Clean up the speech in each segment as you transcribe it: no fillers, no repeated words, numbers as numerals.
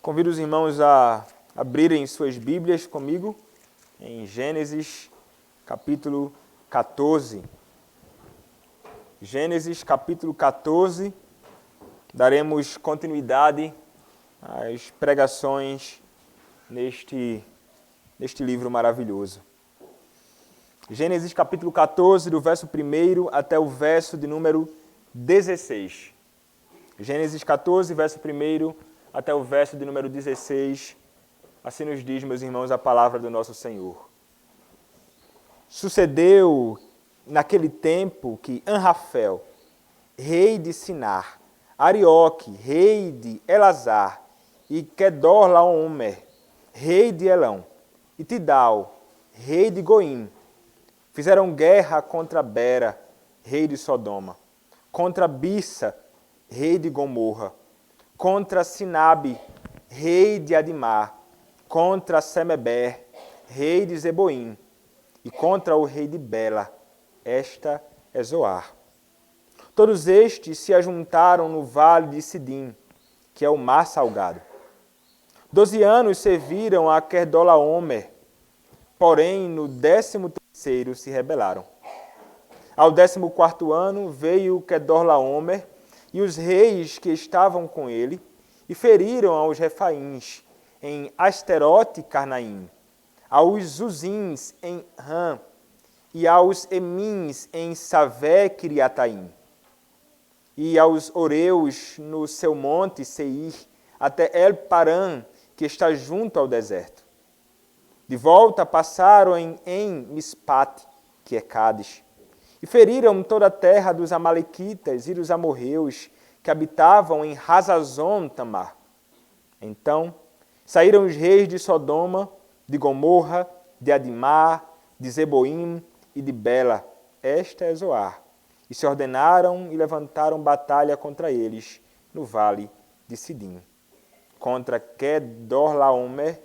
Convido os irmãos a abrirem suas Bíblias comigo em Gênesis capítulo 14. Gênesis capítulo 14, daremos continuidade às pregações neste livro maravilhoso. Gênesis capítulo 14, do verso 1 até o verso de número 16. Gênesis 14, verso 1 até o verso de número 16. Assim nos diz, meus irmãos, a palavra do nosso Senhor. Sucedeu naquele tempo que Anrafel, rei de Sinar, Arioque, rei de Elazar, e Quedorlaomer, rei de Elão, e Tidal, rei de Goim, fizeram guerra contra Bera, rei de Sodoma, contra Bissa, rei de Gomorra, contra Sinabe, rei de Adimá, contra Semeber, rei de Zeboim, e contra o rei de Bela. Esta é Zoar. Todos estes se ajuntaram no vale de Sidim, que é o mar salgado. 12 anos serviram a Quedorlaomer, porém no 13º se rebelaram. Ao 14º ano veio Quedorlaomer e os reis que estavam com ele, e feriram aos Refaíns em Asterote Carnaim, aos Zuzins em Ram, e aos Emins em Savé Kiriataim, e aos Oreus no seu monte Seir, até El Paran, que está junto ao deserto. De volta passaram em Mispate, que é Cádiz, e feriram toda a terra dos Amalequitas e dos amorreus, que habitavam em Hazazon Tamar. Então saíram os reis de Sodoma, de Gomorra, de Adimá, de Zeboim e de Bela. Esta é Zoar. E se ordenaram e levantaram batalha contra eles no vale de Sidim. Contra Quedorlaomer,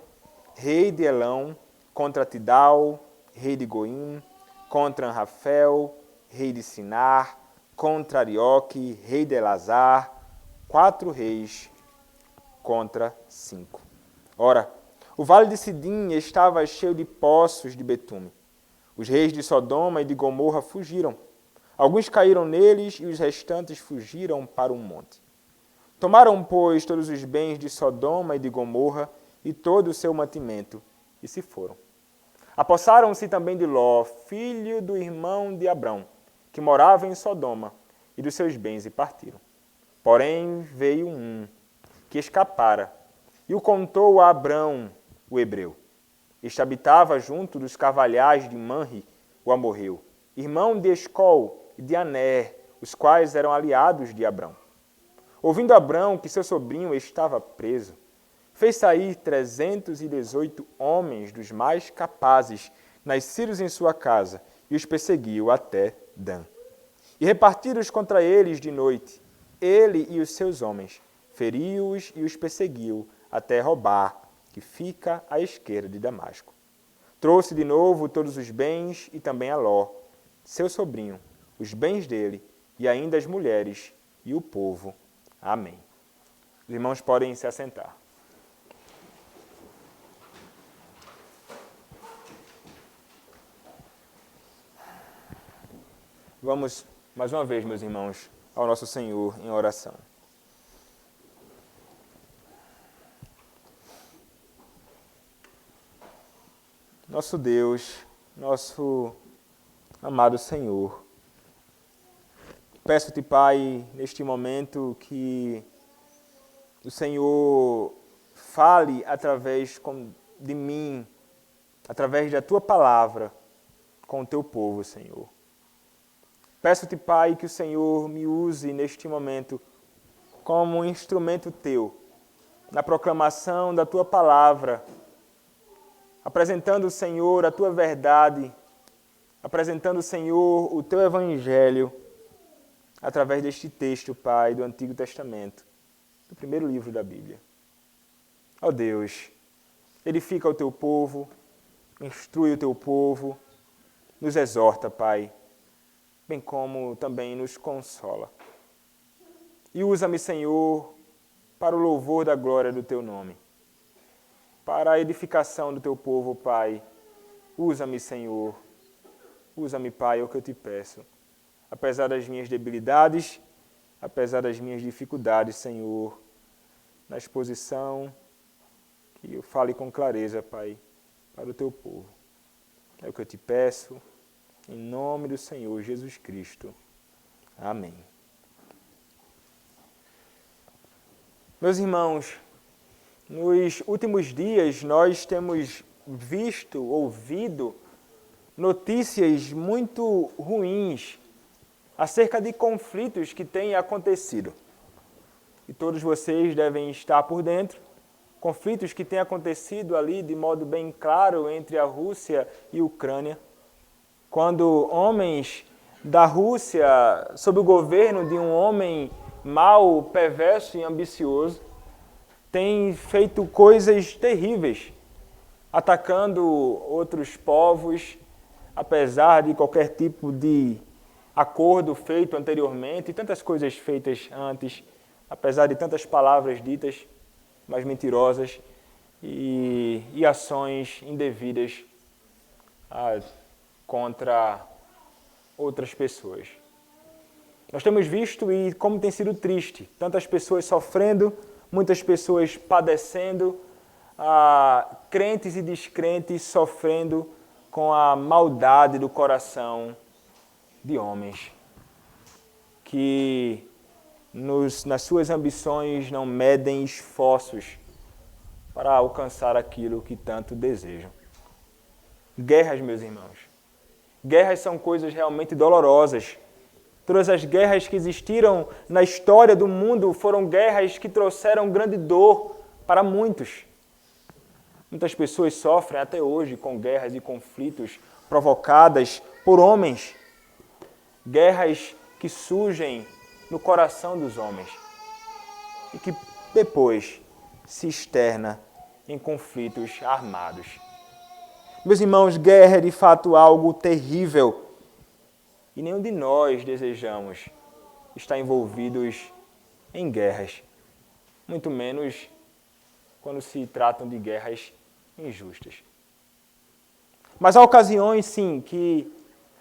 rei de Elão, contra Tidal, rei de Goim, contra Anrafel, rei de Sinar, contra Arioque, rei de Elazar, 4 reis contra 5. Ora, o vale de Sidim estava cheio de poços de betume. Os reis de Sodoma e de Gomorra fugiram. Alguns caíram neles e os restantes fugiram para um monte. Tomaram, pois, todos os bens de Sodoma e de Gomorra e todo o seu mantimento, e se foram. Apossaram-se também de Ló, filho do irmão de Abrão, que morava em Sodoma, e dos seus bens, e partiram. Porém veio um que escapara, e o contou a Abrão, o hebreu. Este habitava junto dos carvalhais de Manre, o amorreu, irmão de Escol e de Aner, os quais eram aliados de Abrão. Ouvindo Abrão que seu sobrinho estava preso, fez sair 318 homens dos mais capazes, nascidos em sua casa, e os perseguiu até Dan. E repartiram-os contra eles de noite, ele e os seus homens, feriu-os e os perseguiu até Robá, que fica à esquerda de Damasco. Trouxe de novo todos os bens e também a Ló, seu sobrinho, os bens dele e ainda as mulheres e o povo. Amém. Os irmãos podem se assentar. Vamos, mais uma vez, meus irmãos, ao nosso Senhor em oração. Nosso Deus, nosso amado Senhor, peço-te, Pai, neste momento que o Senhor fale através de mim, através da Tua palavra, com o Teu povo, Senhor. Peço-te, Pai, que o Senhor me use neste momento como um instrumento Teu, na proclamação da Tua palavra, apresentando, Senhor, a Tua verdade, apresentando, Senhor, o Teu Evangelho, através deste texto, Pai, do Antigo Testamento, do primeiro livro da Bíblia. Ó Deus, edifica o Teu povo, instrui o Teu povo, nos exorta, Pai, bem como também nos consola. E usa-me, Senhor, para o louvor da glória do Teu nome. Para a edificação do Teu povo, Pai. Usa-me, Senhor. Usa-me, Pai, é o que eu te peço. Apesar das minhas debilidades, apesar das minhas dificuldades, Senhor, na exposição, que eu fale com clareza, Pai, para o Teu povo. É o que eu te peço, em nome do Senhor Jesus Cristo. Amém. Meus irmãos, nos últimos dias nós temos visto, ouvido notícias muito ruins acerca de conflitos que têm acontecido. E todos vocês devem estar por dentro. Conflitos que têm acontecido ali de modo bem claro entre a Rússia e a Ucrânia. Quando homens da Rússia, sob o governo de um homem mau, perverso e ambicioso, têm feito coisas terríveis, atacando outros povos, apesar de qualquer tipo de acordo feito anteriormente, e tantas coisas feitas antes, apesar de tantas palavras ditas, mas mentirosas, e ações indevidas contra outras pessoas. Nós temos visto e como tem sido triste, tantas pessoas sofrendo, muitas pessoas padecendo, crentes e descrentes sofrendo com a maldade do coração de homens que nas suas ambições não medem esforços para alcançar aquilo que tanto desejam. Guerras, meus irmãos. Guerras são coisas realmente dolorosas. Todas as guerras que existiram na história do mundo foram guerras que trouxeram grande dor para muitos. Muitas pessoas sofrem até hoje com guerras e conflitos provocadas por homens. Guerras que surgem no coração dos homens e que depois se externa em conflitos armados. Meus irmãos, guerra é de fato algo terrível e nenhum de nós desejamos estar envolvidos em guerras, muito menos quando se tratam de guerras injustas. Mas há ocasiões, sim, que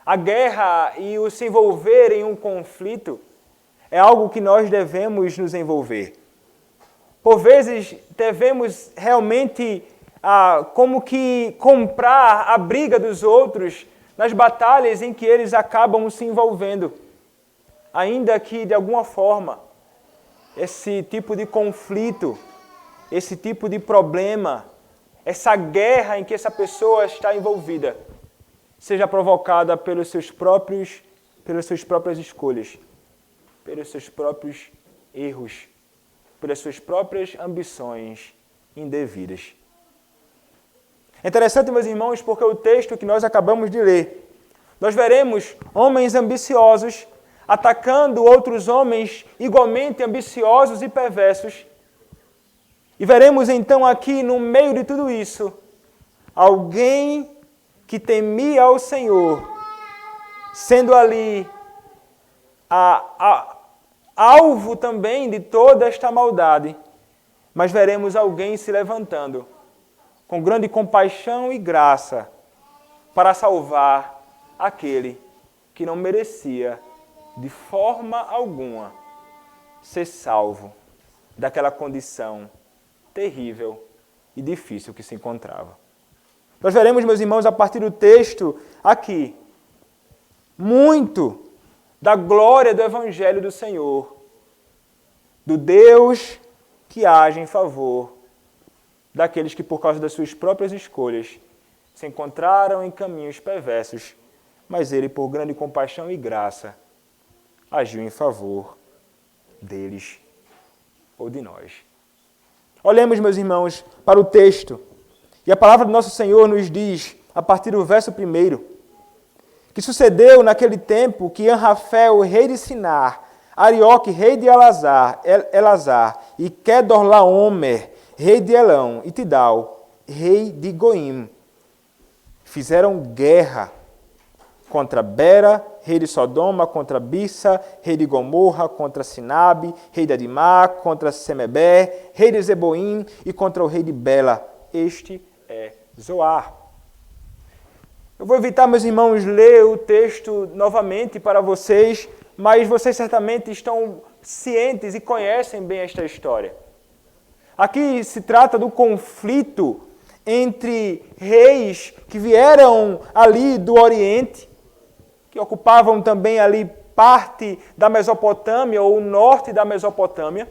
a guerra e o se envolver em um conflito é algo que nós devemos nos envolver. Por vezes, devemos realmente como que comprar a briga dos outros nas batalhas em que eles acabam se envolvendo. Ainda que, de alguma forma, esse tipo de conflito, esse tipo de problema, essa guerra em que essa pessoa está envolvida, seja provocada pelas suas próprias escolhas, pelos seus próprios erros, pelas suas próprias ambições indevidas. É interessante, meus irmãos, porque o texto que nós acabamos de ler, nós veremos homens ambiciosos atacando outros homens igualmente ambiciosos e perversos. E veremos então aqui, no meio de tudo isso, alguém que temia ao Senhor, sendo ali alvo também de toda esta maldade, mas veremos alguém se levantando com grande compaixão e graça para salvar aquele que não merecia de forma alguma ser salvo daquela condição terrível e difícil que se encontrava. Nós veremos, meus irmãos, a partir do texto aqui, muito da glória do Evangelho do Senhor, do Deus que age em favor daqueles que, por causa das suas próprias escolhas, se encontraram em caminhos perversos, mas Ele, por grande compaixão e graça, agiu em favor deles ou de nós. Olhemos, meus irmãos, para o texto. E a palavra do nosso Senhor nos diz, a partir do verso 1, que sucedeu naquele tempo que Anrafel, rei de Sinar, Arioque, rei de Elazar, e Kedorlaomer, rei de Elão, e Tidal, rei de Goim, fizeram guerra contra Bera, rei de Sodoma contra Bisa, rei de Gomorra contra Sinabe, rei de Adimá contra Semebé, rei de Zeboim e contra o rei de Bela. Este é Zoar. Eu vou evitar, meus irmãos, ler o texto novamente para vocês, mas vocês certamente estão cientes e conhecem bem esta história. Aqui se trata do conflito entre reis que vieram ali do Oriente, que ocupavam também ali parte da Mesopotâmia ou o norte da Mesopotâmia.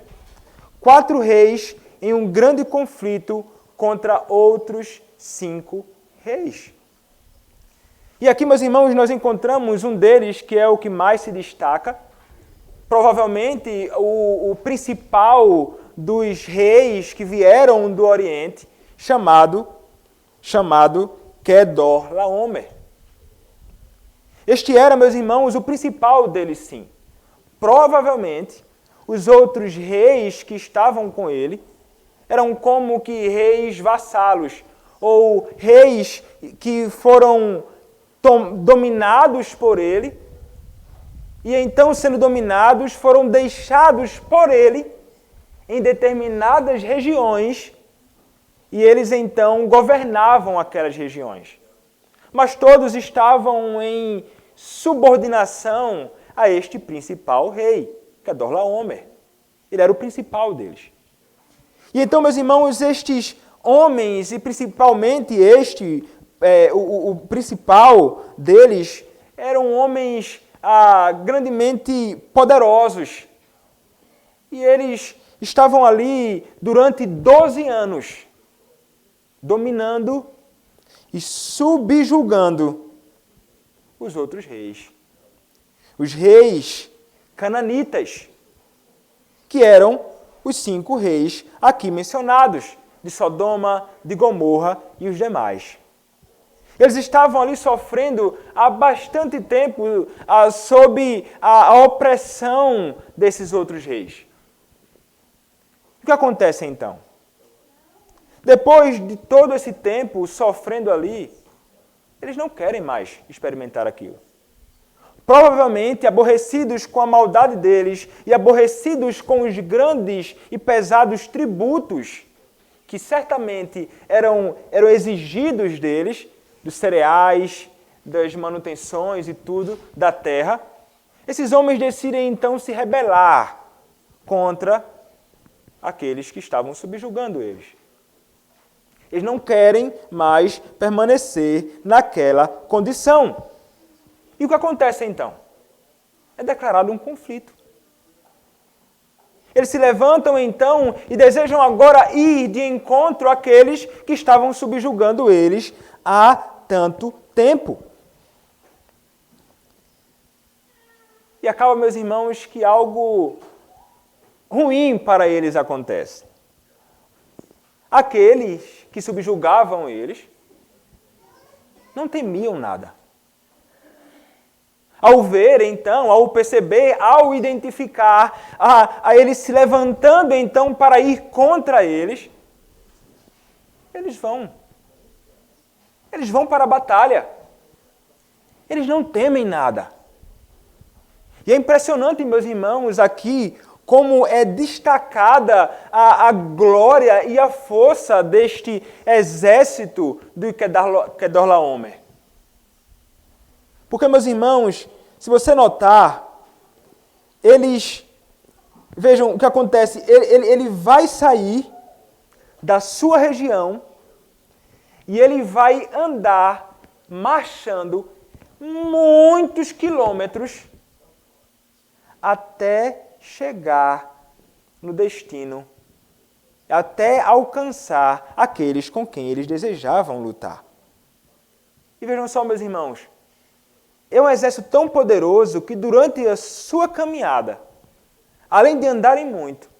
4 reis em um grande conflito contra outros 5 reis. E aqui, meus irmãos, nós encontramos um deles que é o que mais se destaca. Provavelmente o principal dos reis que vieram do Oriente, chamado Kedorlaomer. Este era, meus irmãos, o principal deles, sim. Provavelmente, os outros reis que estavam com ele eram como que reis vassalos, ou reis que foram dominados por ele, e então, sendo dominados, foram deixados por ele em determinadas regiões, e eles então governavam aquelas regiões. Mas todos estavam em subordinação a este principal rei, Kedorlaomer. Ele era o principal deles. E então, meus irmãos, estes homens, e principalmente o principal deles, eram homens grandemente poderosos. E eles estavam ali durante 12 anos, dominando e subjugando os outros reis. Os reis cananitas, que eram os 5 reis aqui mencionados, de Sodoma, de Gomorra e os demais. Eles estavam ali sofrendo há bastante tempo sob a opressão desses outros reis. O que acontece então? Depois de todo esse tempo sofrendo ali, eles não querem mais experimentar aquilo. Provavelmente aborrecidos com a maldade deles e aborrecidos com os grandes e pesados tributos que certamente eram exigidos deles, dos cereais, das manutenções e tudo da terra, esses homens decidem então se rebelar contra aqueles que estavam subjugando eles. Eles não querem mais permanecer naquela condição. E o que acontece então? É declarado um conflito. Eles se levantam então e desejam agora ir de encontro àqueles que estavam subjugando eles há tanto tempo. E acaba, meus irmãos, que algo ruim para eles acontece. Aqueles que subjugavam eles não temiam nada. Ao ver, então, ao perceber, ao identificar, a eles se levantando, então, para ir contra eles, eles vão. Eles vão para a batalha. Eles não temem nada. E é impressionante, meus irmãos, aqui, como é destacada a glória e a força deste exército do Kedorlaomer. Porque, meus irmãos, se você notar, vejam o que acontece, ele vai sair da sua região e ele vai andar marchando muitos quilômetros até chegar no destino, até alcançar aqueles com quem eles desejavam lutar. E vejam só, meus irmãos, é um exército tão poderoso que durante a sua caminhada, além de andarem muito,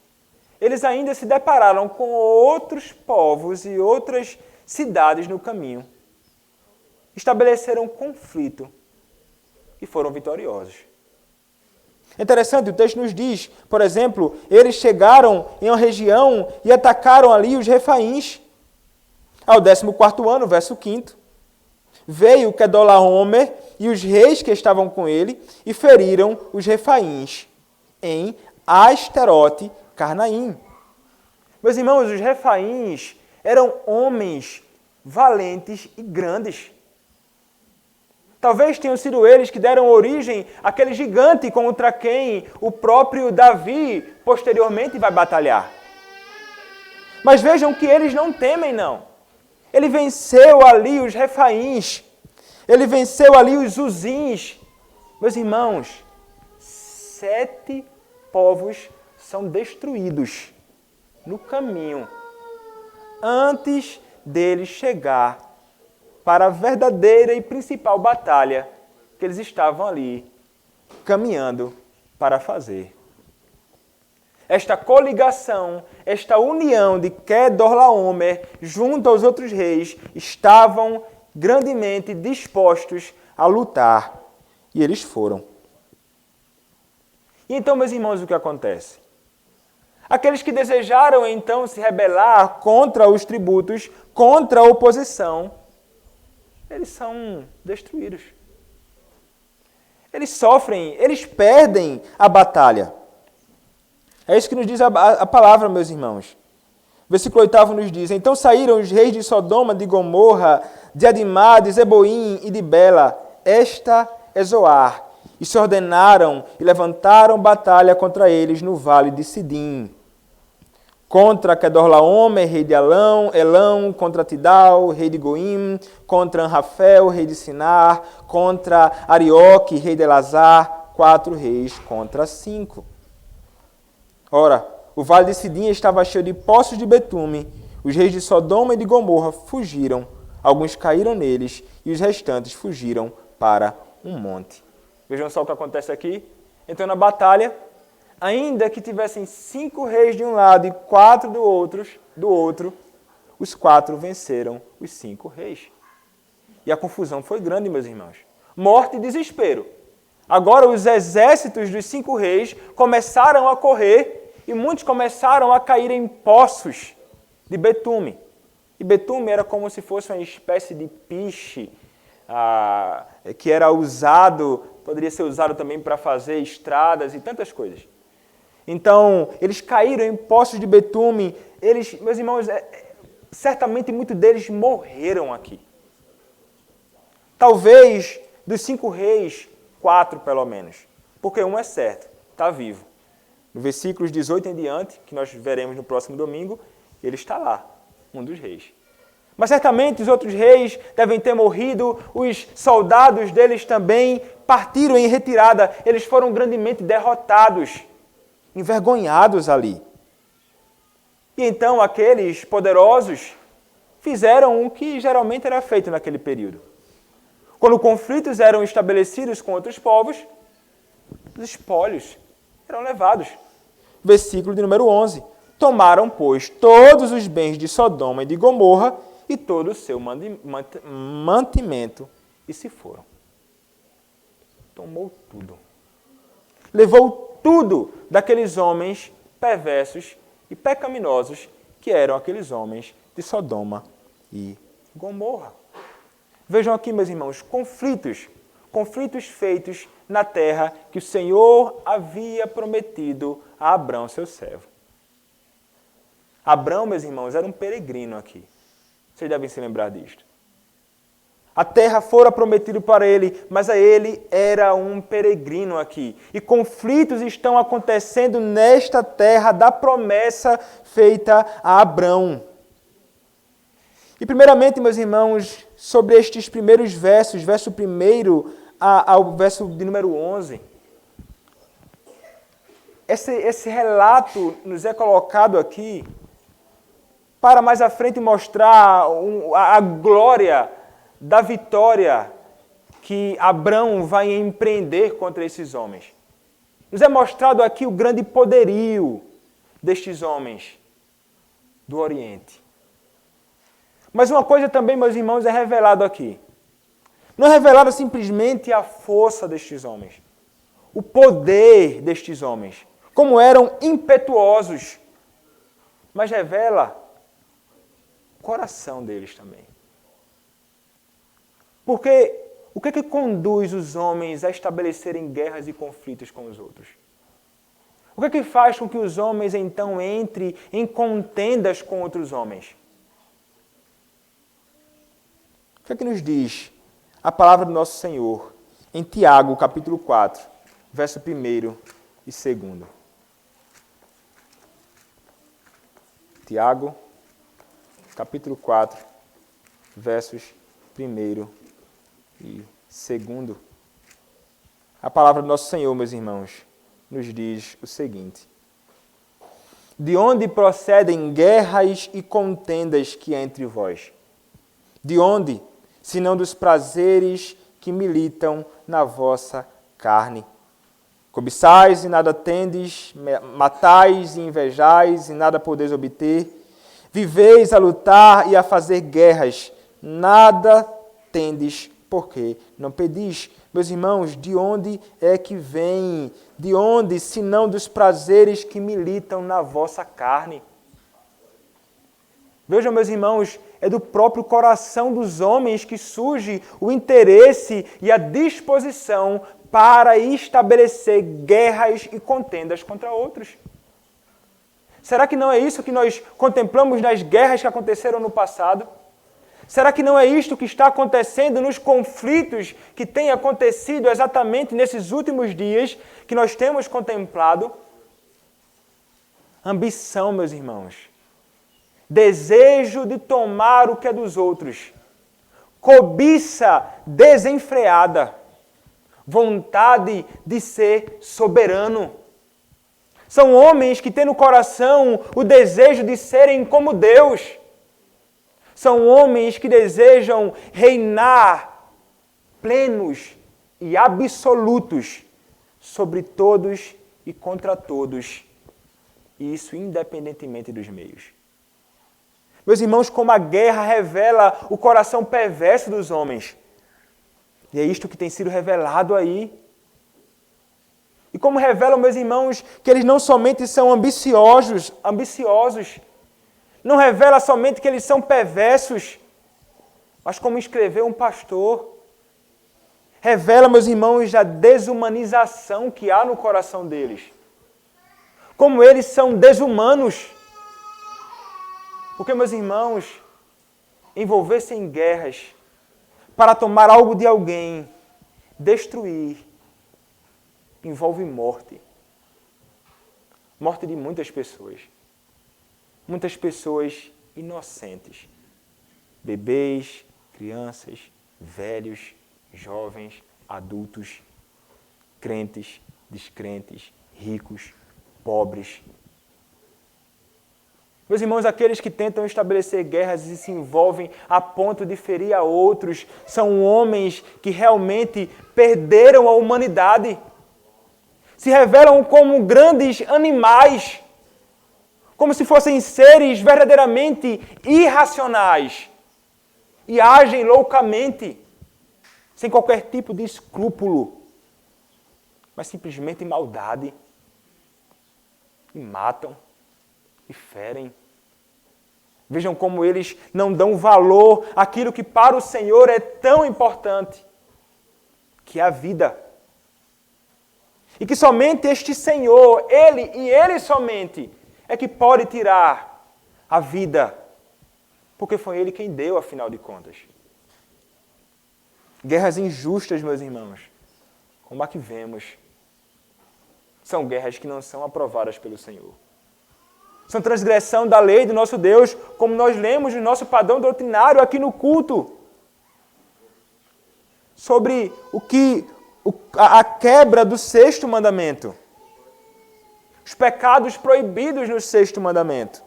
eles ainda se depararam com outros povos e outras cidades no caminho. Estabeleceram conflito e foram vitoriosos. É interessante, o texto nos diz, por exemplo, eles chegaram em uma região e atacaram ali os Refaíns. Ao 14º ano, verso 5, veio Kedorlaomer e os reis que estavam com ele, e feriram os refaíns em Asterote Carnaim. Meus irmãos, os refaíns eram homens valentes e grandes. Talvez tenham sido eles que deram origem àquele gigante contra quem o próprio Davi posteriormente vai batalhar. Mas vejam que eles não temem, não. Ele venceu ali os refaíns. Ele venceu ali os uzins. Meus irmãos, 7 povos são destruídos no caminho antes dele chegar para a verdadeira e principal batalha que eles estavam ali caminhando para fazer. Esta coligação, esta união de Quedorlaomer junto aos outros reis estavam grandemente dispostos a lutar. E eles foram. E então, meus irmãos, o que acontece? Aqueles que desejaram então se rebelar contra os tributos, contra a oposição, eles são destruídos. Eles sofrem, eles perdem a batalha. É isso que nos diz a palavra, meus irmãos. Versículo 8 nos diz: Então saíram os reis de Sodoma, de Gomorra, de Adimá, de Zeboim e de Bela. Esta é Zoar. E se ordenaram e levantaram batalha contra eles no vale de Sidim. Contra Quedorlaomer, rei de Elão, contra Tidal, rei de Goim, contra Anrafel, rei de Sinar, contra Arioque, rei de Elazar, 4 reis contra 5. Ora, o vale de Sidim estava cheio de poços de betume. Os reis de Sodoma e de Gomorra fugiram. Alguns caíram neles e os restantes fugiram para um monte. Vejam só o que acontece aqui. Então, na batalha, ainda que tivessem 5 reis de um lado e 4 do outro, os 4 venceram os 5 reis. E a confusão foi grande, meus irmãos. Morte e desespero. Agora os exércitos dos 5 reis começaram a correr e muitos começaram a cair em poços de betume. E betume era como se fosse uma espécie de piche que era usado, poderia ser usado também para fazer estradas e tantas coisas. Então, eles caíram em poços de betume. Eles, meus irmãos, certamente muitos deles morreram aqui. Talvez dos 5 reis, 4 pelo menos. Porque um é certo, está vivo. No versículos 18 em diante, que nós veremos no próximo domingo, ele está lá, um dos reis. Mas certamente os outros reis devem ter morrido, os soldados deles também partiram em retirada. Eles foram grandemente derrotados, envergonhados ali. E então aqueles poderosos fizeram o que geralmente era feito naquele período. Quando conflitos eram estabelecidos com outros povos, os espólios eram levados. Versículo de número 11. Tomaram, pois, todos os bens de Sodoma e de Gomorra e todo o seu mantimento e se foram. Tomou tudo. Levou tudo daqueles homens perversos e pecaminosos que eram aqueles homens de Sodoma e Gomorra. Vejam aqui, meus irmãos, conflitos feitos na terra que o Senhor havia prometido a Abrão, seu servo. Abrão, meus irmãos, era um peregrino aqui. Vocês devem se lembrar disto. A terra fora prometida para ele, mas a ele era um peregrino aqui. E conflitos estão acontecendo nesta terra da promessa feita a Abrão. E primeiramente, meus irmãos, sobre estes primeiros versos, verso 1 ao verso de número 11, esse relato nos é colocado aqui para mais à frente mostrar a glória da vitória que Abrão vai empreender contra esses homens. Nos é mostrado aqui o grande poderio destes homens do Oriente. Mas uma coisa também, meus irmãos, é revelado aqui. Não é revelado simplesmente a força destes homens, o poder destes homens, como eram impetuosos, mas revela o coração deles também. Porque O que é que conduz os homens a estabelecerem guerras e conflitos com os outros? O que é que faz com que os homens então entrem em contendas com outros homens? O que é que nos diz a palavra do nosso Senhor em Tiago, capítulo 4, verso 1 e 2? Tiago, capítulo 4, versos 1 e 2. A palavra do nosso Senhor, meus irmãos, nos diz o seguinte: de onde procedem guerras e contendas que há entre vós? De onde, senão dos prazeres que militam na vossa carne? Cobiçais e nada tendes, matais e invejais e nada podeis obter, viveis a lutar e a fazer guerras, nada tendes, porque não pedis. Meus irmãos, de onde é que vem? De onde, senão dos prazeres que militam na vossa carne? Vejam, meus irmãos, é do próprio coração dos homens que surge o interesse e a disposição para estabelecer guerras e contendas contra outros. Será que não é isso que nós contemplamos nas guerras que aconteceram no passado? Será que não é isto que está acontecendo nos conflitos que têm acontecido exatamente nesses últimos dias que nós temos contemplado? Ambição, meus irmãos. Desejo de tomar o que é dos outros. Cobiça desenfreada. Vontade de ser soberano. São homens que têm no coração o desejo de serem como Deus. São homens que desejam reinar plenos e absolutos sobre todos e contra todos. E isso independentemente dos meios. Meus irmãos, como a guerra revela o coração perverso dos homens. E é isto que tem sido revelado aí. E como revelam, meus irmãos, que eles não somente são ambiciosos, não revela somente que eles são perversos, mas como escreveu um pastor, revela, meus irmãos, a desumanização que há no coração deles. Como eles são desumanos. Porque, meus irmãos, envolver-se em guerras para tomar algo de alguém, destruir, envolve morte. Morte de muitas pessoas. Muitas pessoas inocentes. Bebês, crianças, velhos, jovens, adultos, crentes, descrentes, ricos, pobres. Meus irmãos, aqueles que tentam estabelecer guerras e se envolvem a ponto de ferir a outros, são homens que realmente perderam a humanidade. Se revelam como grandes animais, como se fossem seres verdadeiramente irracionais e agem loucamente, sem qualquer tipo de escrúpulo, mas simplesmente em maldade, e matam, e ferem. Vejam como eles não dão valor àquilo que para o Senhor é tão importante, que é a vida. E que somente este Senhor, Ele e Ele somente, é que pode tirar a vida, porque foi Ele quem deu, afinal de contas. Guerras injustas, meus irmãos, como a que vemos, são guerras que não são aprovadas pelo Senhor. São transgressão da lei do nosso Deus, como nós lemos no nosso padrão doutrinário aqui no culto. Sobre a quebra do 6º mandamento. Os pecados proibidos no 6º mandamento.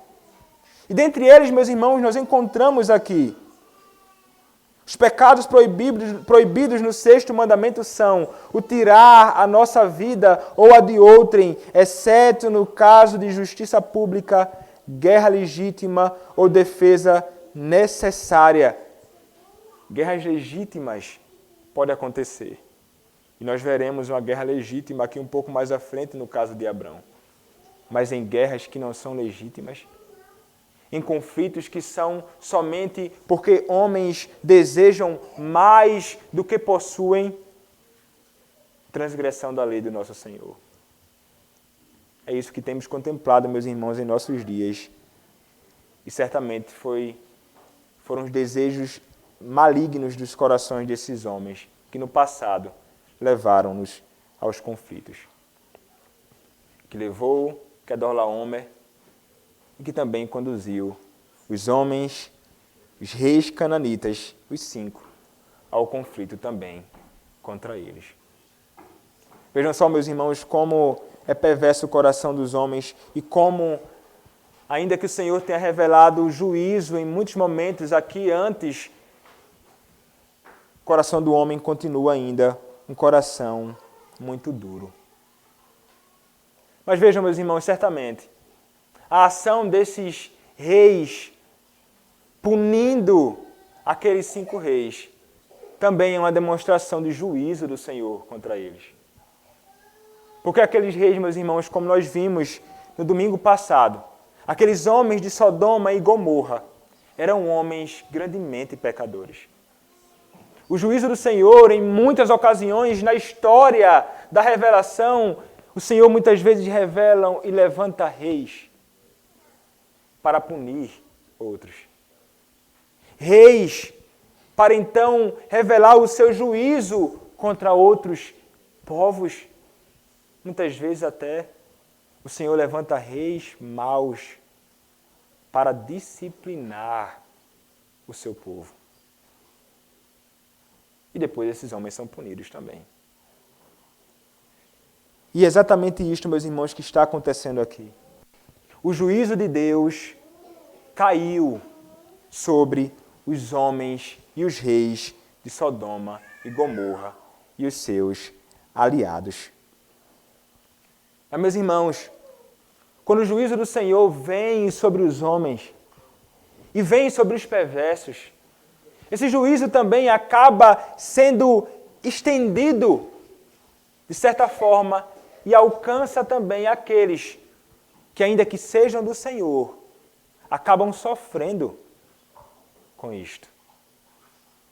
E dentre eles, meus irmãos, nós encontramos aqui. Os pecados proibidos no 6º mandamento são o tirar a nossa vida ou a de outrem, exceto no caso de justiça pública, guerra legítima ou defesa necessária. Guerras legítimas podem acontecer. E nós veremos uma guerra legítima aqui um pouco mais à frente no caso de Abrão. Mas em guerras que não são legítimas, em conflitos que são somente porque homens desejam mais do que possuem, transgressão da lei do nosso Senhor. É isso que temos contemplado, meus irmãos, em nossos dias. E certamente foram os desejos malignos dos corações desses homens que no passado levaram-nos aos conflitos. Que levou Quedorlaomer e que também conduziu os homens, os reis cananitas, os 5, ao conflito também contra eles. Vejam só, meus irmãos, como é perverso o coração dos homens e como, ainda que o Senhor tenha revelado o juízo em muitos momentos aqui antes, o coração do homem continua ainda um coração muito duro. Mas vejam, meus irmãos, certamente, a ação desses reis punindo aqueles 5 reis também é uma demonstração de juízo do Senhor contra eles. Porque aqueles reis, meus irmãos, como nós vimos no domingo passado, aqueles homens de Sodoma e Gomorra eram homens grandemente pecadores. O juízo do Senhor, em muitas ocasiões na história da revelação, o Senhor muitas vezes revela e levanta reis para punir outros. Reis para então revelar o seu juízo contra outros povos. Muitas vezes até o Senhor levanta reis maus para disciplinar o seu povo. E depois esses homens são punidos também. E é exatamente isto, meus irmãos, que está acontecendo aqui. O juízo de Deus caiu sobre os homens e os reis de Sodoma e Gomorra e os seus aliados. Mas, meus irmãos, quando o juízo do Senhor vem sobre os homens e vem sobre os perversos, esse juízo também acaba sendo estendido, de certa forma, e alcança também aqueles que, ainda que sejam do Senhor, acabam sofrendo com isto.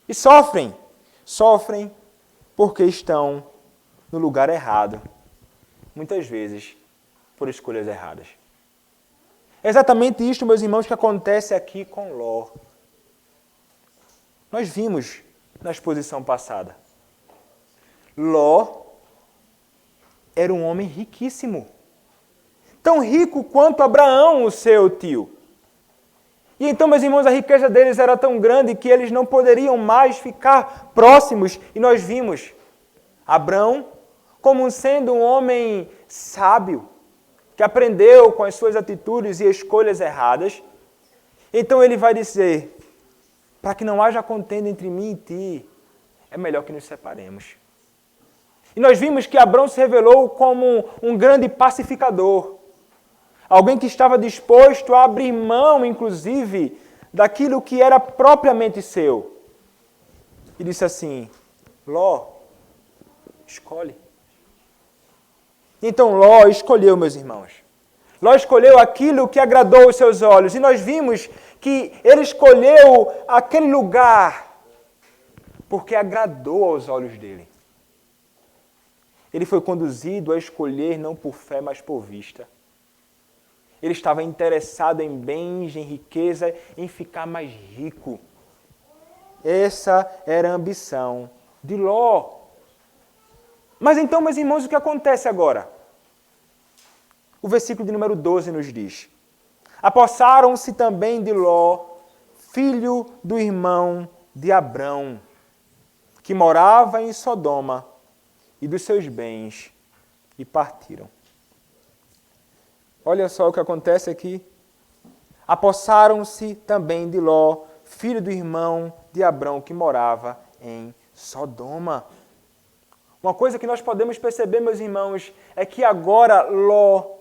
E sofrem porque estão no lugar errado, muitas vezes por escolhas erradas. É exatamente isto, meus irmãos, que acontece aqui com Ló. Nós vimos na exposição passada. Ló era um homem riquíssimo. Tão rico quanto Abraão, o seu tio. E então, meus irmãos, a riqueza deles era tão grande que eles não poderiam mais ficar próximos. E nós vimos Abraão como sendo um homem sábio, que aprendeu com as suas atitudes e escolhas erradas. Então ele vai dizer, para que não haja contenda entre mim e ti, é melhor que nos separemos. E nós vimos que Abraão se revelou como um grande pacificador. Alguém que estava disposto a abrir mão, inclusive, daquilo que era propriamente seu. E disse assim, Ló, escolhe. Então Ló escolheu, meus irmãos. Ló escolheu aquilo que agradou aos seus olhos. E nós vimos que ele escolheu aquele lugar porque agradou aos olhos dele. Ele foi conduzido a escolher não por fé, mas por vista. Ele estava interessado em bens, em riqueza, em ficar mais rico. Essa era a ambição de Ló. Mas então, meus irmãos, o que acontece agora? O versículo de número 12 nos diz: apossaram-se também de Ló, filho do irmão de Abrão, que morava em Sodoma, e dos seus bens, e partiram. Olha só o que acontece aqui. Apossaram-se também de Ló, filho do irmão de Abrão, que morava em Sodoma. Uma coisa que nós podemos perceber, meus irmãos, é que agora Ló,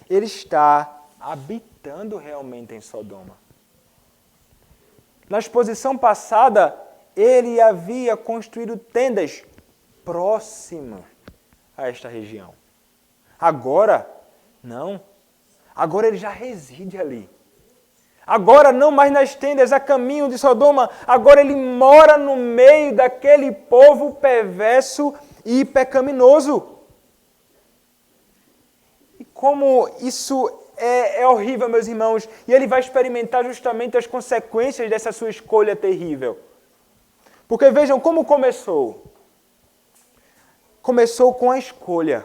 ele está habitando realmente em Sodoma. Na exposição passada, ele havia construído tendas próximas a esta região. Agora, não. Agora ele já reside ali. Agora não mais nas tendas, a caminho de Sodoma. Agora ele mora no meio daquele povo perverso e pecaminoso. E como isso é horrível, meus irmãos. E ele vai experimentar justamente as consequências dessa sua escolha terrível. Porque vejam como começou. Começou com a escolha.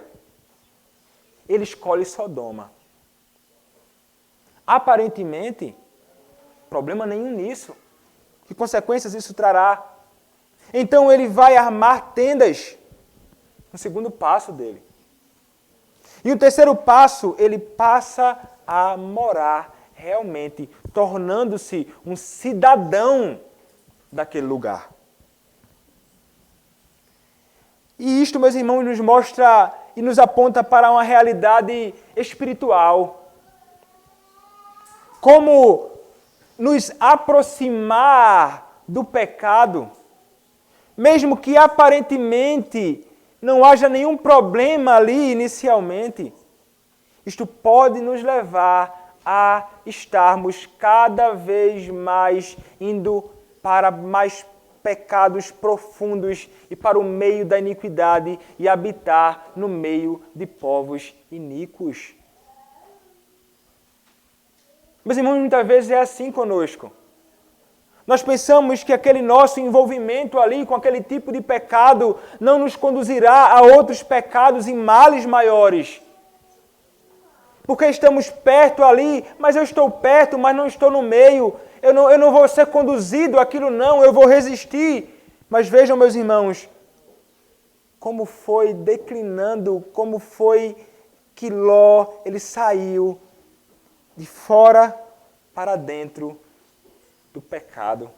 Ele escolhe Sodoma. Aparentemente, problema nenhum nisso. Que consequências isso trará? Então ele vai armar tendas. No segundo passo dele. E o terceiro passo, ele passa a morar realmente, tornando-se um cidadão daquele lugar. E isto, meus irmãos, nos mostra e nos aponta para uma realidade espiritual. Como nos aproximar do pecado, mesmo que aparentemente não haja nenhum problema ali inicialmente, isto pode nos levar a estarmos cada vez mais indo para mais pecados profundos e para o meio da iniquidade e habitar no meio de povos iníquos. Meus irmãos, muitas vezes é assim conosco. Nós pensamos que aquele nosso envolvimento ali com aquele tipo de pecado não nos conduzirá a outros pecados e males maiores. Porque estamos perto ali, mas eu estou perto, mas não estou no meio. Eu não vou ser conduzido àquilo não, eu vou resistir. Mas vejam, meus irmãos, como foi declinando, como foi que Ló, ele saiu de fora para dentro do pecado.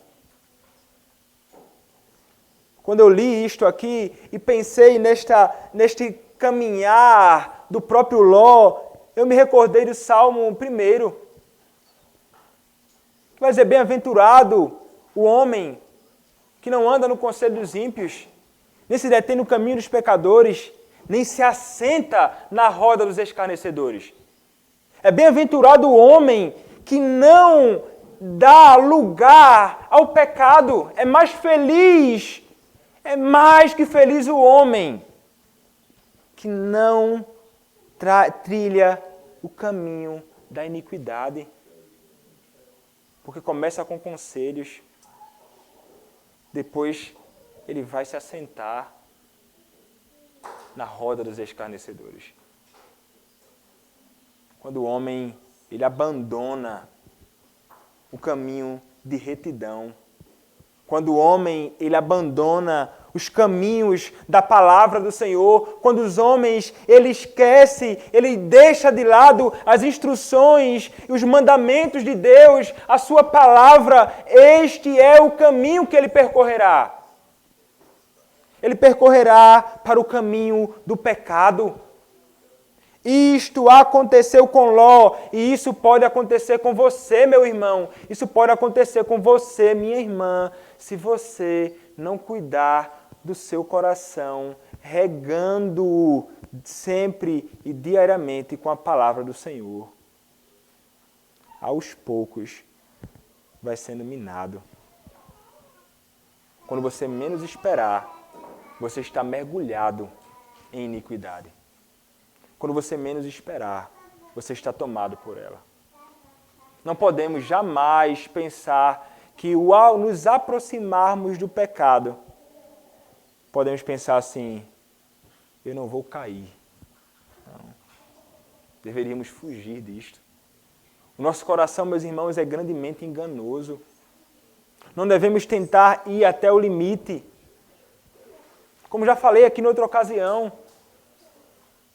Quando eu li isto aqui e pensei neste caminhar do próprio Ló, eu me recordei do Salmo 1, que vai dizer, bem-aventurado o homem que não anda no conselho dos ímpios, nem se detém no caminho dos pecadores, nem se assenta na roda dos escarnecedores. É bem-aventurado o homem que não dá lugar ao pecado. É mais feliz, é mais que feliz o homem que não trilha o caminho da iniquidade. Porque começa com conselhos, depois ele vai se assentar na roda dos escarnecedores. Quando o homem ele abandona o caminho de retidão, quando o homem ele abandona os caminhos da palavra do Senhor, quando os homens ele esquece, ele deixa de lado as instruções, os mandamentos de Deus, a sua palavra, este é o caminho que ele percorrerá. Ele percorrerá para o caminho do pecado. Isto aconteceu com Ló e isso pode acontecer com você, meu irmão. Isso pode acontecer com você, minha irmã, se você não cuidar do seu coração, regando-o sempre e diariamente com a palavra do Senhor. Aos poucos vai sendo minado. Quando você menos esperar, você está mergulhado em iniquidade. Quando você menos esperar, você está tomado por ela. Não podemos jamais pensar que ao nos aproximarmos do pecado, podemos pensar assim, eu não vou cair. Não. Deveríamos fugir disto. O nosso coração, meus irmãos, é grandemente enganoso. Não devemos tentar ir até o limite. Como já falei aqui em outra ocasião,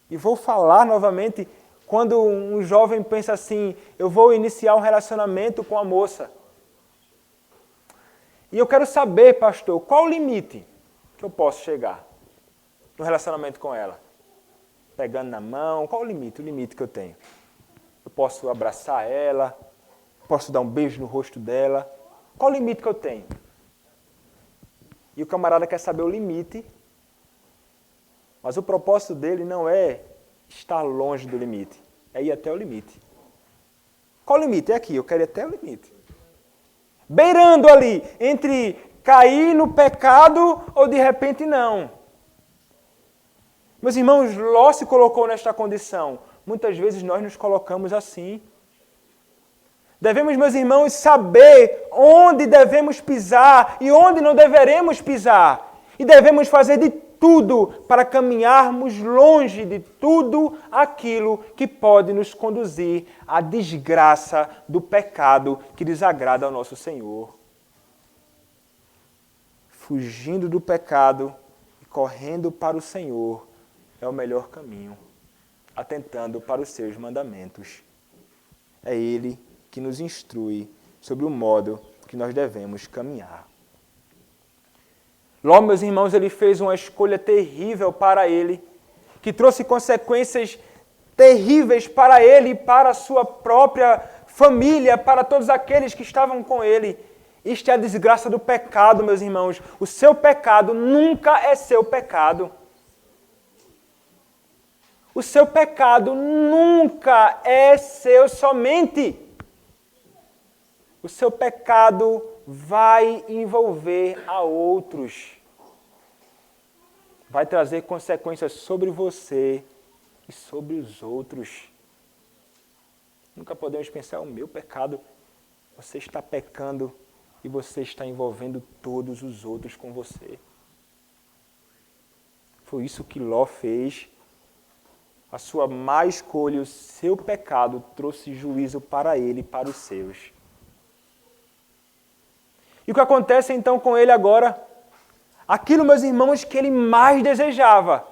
e vou falar novamente, quando um jovem pensa assim, eu vou iniciar um relacionamento com a moça. E eu quero saber, pastor, qual o limite que eu posso chegar no relacionamento com ela? Pegando na mão, qual o limite? O limite que eu tenho. Eu posso abraçar ela, posso dar um beijo no rosto dela. Qual o limite que eu tenho? E o camarada quer saber o limite. Mas o propósito dele não é estar longe do limite, é ir até o limite. Qual o limite? É aqui, eu quero ir até o limite. Beirando ali, entre cair no pecado ou de repente não. Meus irmãos, Ló se colocou nesta condição. Muitas vezes nós nos colocamos assim. Devemos, meus irmãos, saber onde devemos pisar e onde não deveremos pisar. E devemos fazer de tudo para caminharmos longe de tudo aquilo que pode nos conduzir à desgraça do pecado que desagrada ao nosso Senhor. Fugindo do pecado e correndo para o Senhor é o melhor caminho, atentando para os seus mandamentos. É Ele que nos instrui sobre o modo que nós devemos caminhar. Ló, meus irmãos, ele fez uma escolha terrível para ele, que trouxe consequências terríveis para ele e para a sua própria família, para todos aqueles que estavam com ele. Isto é a desgraça do pecado, meus irmãos. O seu pecado nunca é seu pecado. O seu pecado nunca é seu somente. O seu pecado vai envolver a outros. Vai trazer consequências sobre você e sobre os outros. Nunca podemos pensar, o meu pecado, você está pecando e você está envolvendo todos os outros com você. Foi isso que Ló fez. A sua má escolha, o seu pecado, trouxe juízo para ele e para os seus. E o que acontece então com ele agora? Aquilo, meus irmãos, que ele mais desejava.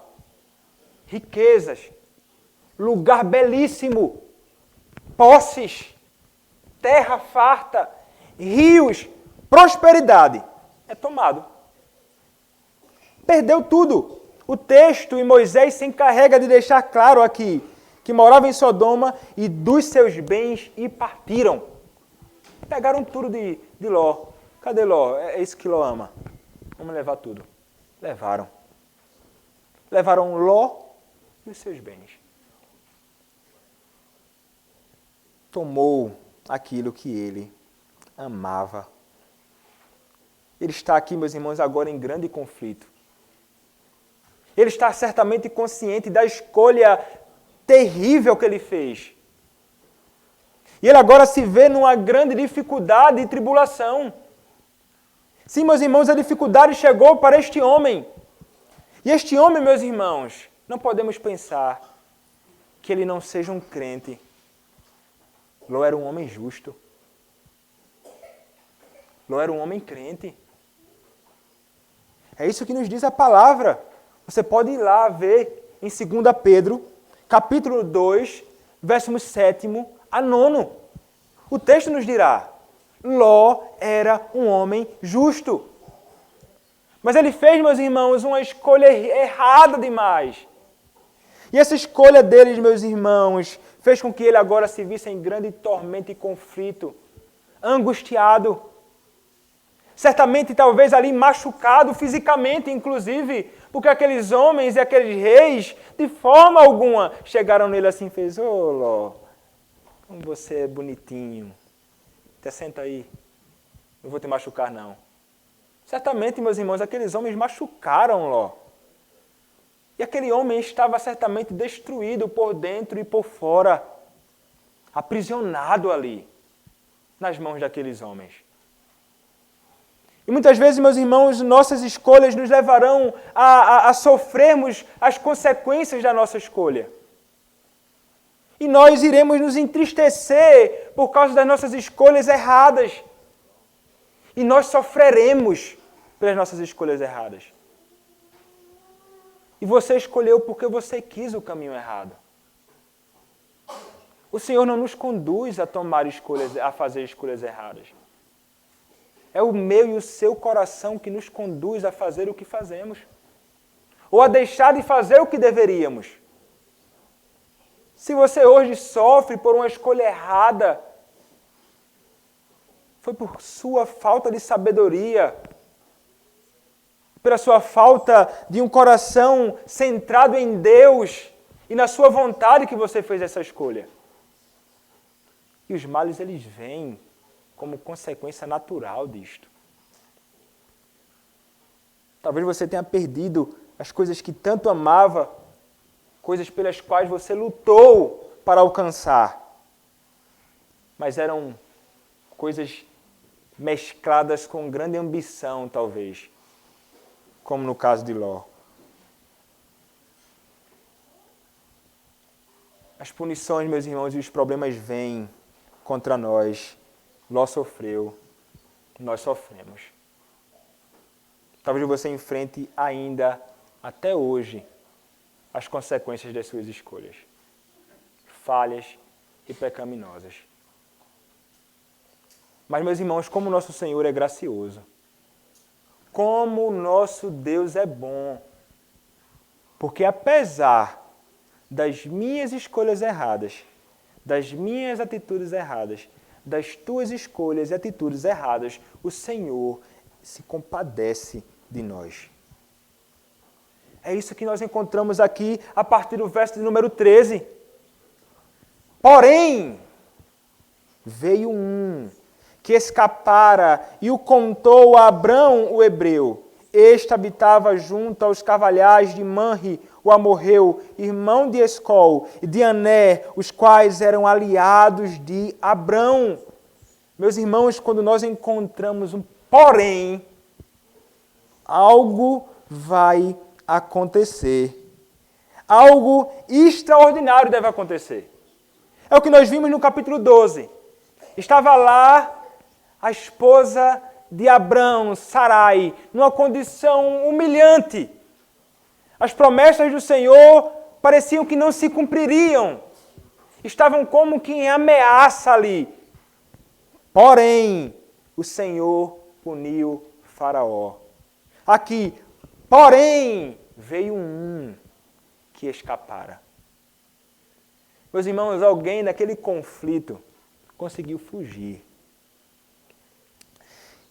Riquezas, lugar belíssimo, posses, terra farta, rios, prosperidade. É tomado. Perdeu tudo. O texto em Moisés se encarrega de deixar claro aqui que morava em Sodoma e dos seus bens e partiram. Pegaram tudo de Ló. Cadê Ló? É isso que Ló ama. Vamos levar tudo. Levaram. Levaram Ló e os seus bens. Tomou aquilo que ele amava. Ele está aqui, meus irmãos, agora em grande conflito. Ele está certamente consciente da escolha terrível que ele fez. E ele agora se vê numa grande dificuldade e tribulação. Sim, meus irmãos, a dificuldade chegou para este homem. E este homem, meus irmãos, não podemos pensar que ele não seja um crente. Ló era um homem justo. Ló era um homem crente. É isso que nos diz a palavra. Você pode ir lá ver em 2 Pedro, capítulo 2, versos 7 a 9. O texto nos dirá, Ló era um homem justo. Mas ele fez, meus irmãos, uma escolha errada demais. E essa escolha deles, meus irmãos, fez com que ele agora se visse em grande tormento e conflito, angustiado. Certamente, talvez ali machucado fisicamente, inclusive, porque aqueles homens e aqueles reis, de forma alguma, chegaram nele assim e fez, ô Ló, como você é bonitinho, até senta aí, não vou te machucar não. Certamente, meus irmãos, aqueles homens machucaram Ló. E aquele homem estava certamente destruído por dentro e por fora, aprisionado ali, nas mãos daqueles homens. E muitas vezes, meus irmãos, nossas escolhas nos levarão a sofrermos as consequências da nossa escolha. E nós iremos nos entristecer por causa das nossas escolhas erradas. E nós sofreremos pelas nossas escolhas erradas. E você escolheu porque você quis o caminho errado. O Senhor não nos conduz a tomar escolhas, a fazer escolhas erradas. É o meu e o seu coração que nos conduz a fazer o que fazemos. Ou a deixar de fazer o que deveríamos. Se você hoje sofre por uma escolha errada, foi por sua falta de sabedoria, pela sua falta de um coração centrado em Deus e na sua vontade que você fez essa escolha. E os males, eles vêm como consequência natural disto. Talvez você tenha perdido as coisas que tanto amava, coisas pelas quais você lutou para alcançar. Mas eram coisas mescladas com grande ambição, talvez, como no caso de Ló. As punições, meus irmãos, e os problemas vêm contra nós. Ló sofreu, nós sofremos. Talvez você enfrente ainda, até hoje, as consequências das suas escolhas, falhas e pecaminosas. Mas, meus irmãos, como o nosso Senhor é gracioso, como o nosso Deus é bom, porque apesar das minhas escolhas erradas, das minhas atitudes erradas, das tuas escolhas e atitudes erradas, o Senhor se compadece de nós. É isso que nós encontramos aqui a partir do verso de número 13. Porém, veio um que escapara e o contou a Abrão, o hebreu. Este habitava junto aos carvalhais de Manre, o amorreu, irmão de Escol e de Ané, os quais eram aliados de Abrão. Meus irmãos, quando nós encontramos um porém, algo vai acontecer. Algo extraordinário deve acontecer. É o que nós vimos no capítulo 12. Estava lá a esposa de Abrão, Sarai, numa condição humilhante. As promessas do Senhor pareciam que não se cumpririam. Estavam como que em ameaça ali. Porém, o Senhor puniu Faraó. Aqui, porém, veio um que escapara. Meus irmãos, alguém naquele conflito conseguiu fugir.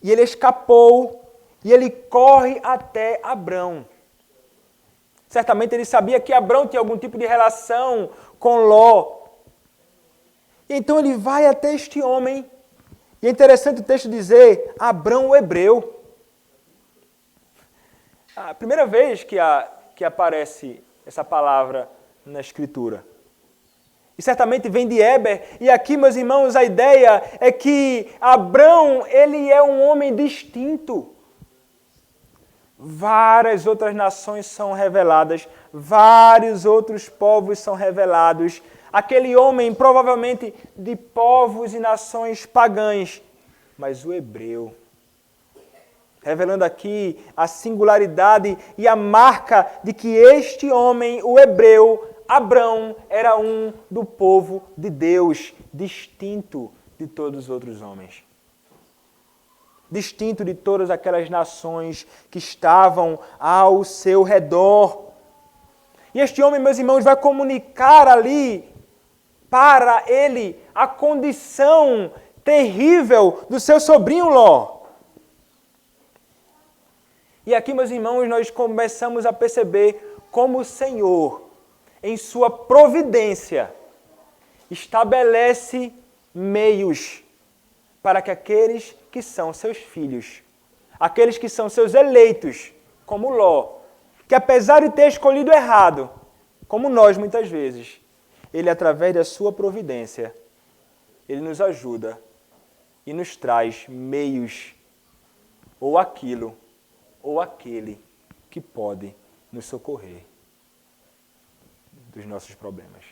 E ele escapou, e ele corre até Abrão. Certamente ele sabia que Abrão tinha algum tipo de relação com Ló. E então ele vai até este homem. E é interessante o texto dizer, Abrão o hebreu. A primeira vez que aparece essa palavra na Escritura. E certamente vem de Éber. E aqui, meus irmãos, a ideia é que Abrão, ele é um homem distinto. Várias outras nações são reveladas, vários outros povos são revelados. Aquele homem, provavelmente, de povos e nações pagãs, mas o hebreu. Revelando aqui a singularidade e a marca de que este homem, o hebreu, Abrão, era um do povo de Deus, distinto de todos os outros homens. Distinto de todas aquelas nações que estavam ao seu redor. E este homem, meus irmãos, vai comunicar ali para ele a condição terrível do seu sobrinho Ló. E aqui, meus irmãos, nós começamos a perceber como o Senhor, em sua providência, estabelece meios para que aqueles que são seus filhos, aqueles que são seus eleitos, como Ló, que apesar de ter escolhido errado, como nós muitas vezes, ele, através da sua providência, ele nos ajuda e nos traz meios, ou aquilo, ou aquele que pode nos socorrer dos nossos problemas.